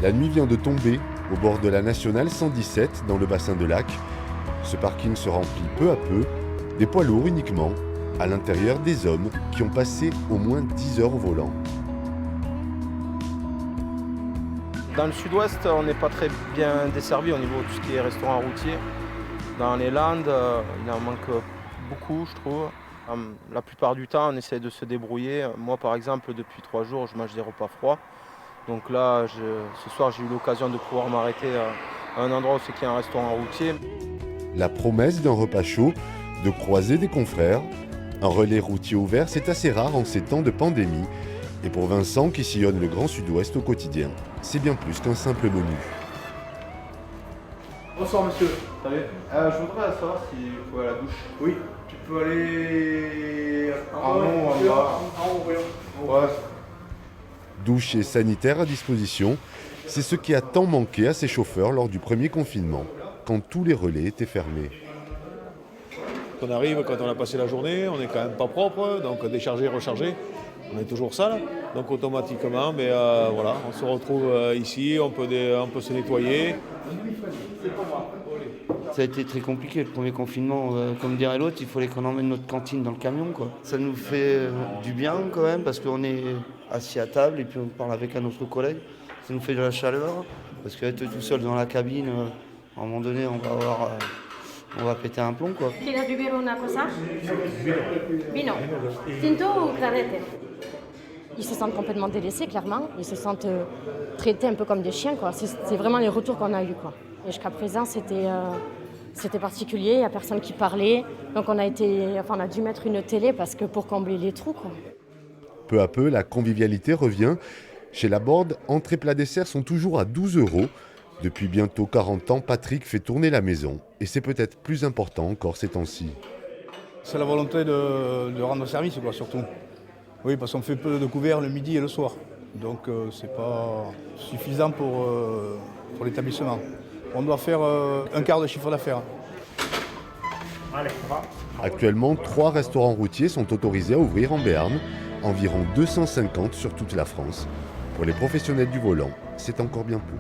La nuit vient de tomber au bord de la nationale 117 dans le bassin de Lac. Ce parking se remplit peu à peu, des poids lourds uniquement, à l'intérieur des hommes qui ont passé au moins 10 heures au volant. Dans le sud-ouest, on n'est pas très bien desservi au niveau de tout ce qui est restaurant routier. Dans les Landes, il en manque beaucoup, je trouve. La plupart du temps, on essaie de se débrouiller. Moi, par exemple, depuis 3 jours, je mange des repas froids. Donc là, ce soir, j'ai eu l'occasion de pouvoir m'arrêter à un endroit où c'est qu'il y a un restaurant routier. La promesse d'un repas chaud, de croiser des confrères, un relais routier ouvert, c'est assez rare en ces temps de pandémie. Et pour Vincent, qui sillonne le Grand Sud-Ouest au quotidien, c'est bien plus qu'un simple menu. Bonsoir monsieur, ça va je voudrais savoir si vous pouvez à la douche. Oui, tu peux aller En haut, en bas. En haut, voyons. Ouais. Douche et sanitaire à disposition, c'est ce qui a tant manqué à ces chauffeurs lors du premier confinement, quand tous les relais étaient fermés. Quand on arrive, quand on a passé la journée, on n'est quand même pas propre, donc décharger, recharger, on est toujours sale. Donc automatiquement, mais voilà, on se retrouve ici, on peut se nettoyer. Ça a été très compliqué le premier confinement, comme dirait l'autre, il fallait qu'on emmène notre cantine dans le camion, quoi. Ça nous fait du bien quand même parce qu'on est assis à table et puis on parle avec un autre collègue. Ça nous fait de la chaleur parce qu'être tout seul dans la cabine, à un moment donné, on va péter un plomb, quoi. ¿Quieres beber una cosa? Vino. Tinto ou clarete? Ils se sentent complètement délaissés, clairement. Ils se sentent traités un peu comme des chiens, quoi. C'est vraiment les retours qu'on a eus, quoi. Et jusqu'à présent, c'était particulier. Il n'y a personne qui parlait. Donc on a dû mettre une télé pour combler les trous, quoi. Peu à peu, la convivialité revient. Chez Laborde, entrée plat dessert sont toujours à 12 €. Depuis bientôt 40 ans, Patrick fait tourner la maison. Et c'est peut-être plus important encore ces temps-ci. C'est la volonté de rendre service, quoi, surtout. Oui, parce qu'on fait peu de couverts le midi et le soir. Donc c'est pas suffisant pour l'établissement. On doit faire un quart de chiffre d'affaires. Actuellement, 3 restaurants routiers sont autorisés à ouvrir en Béarn, environ 250 sur toute la France. Pour les professionnels du volant, c'est encore bien peu.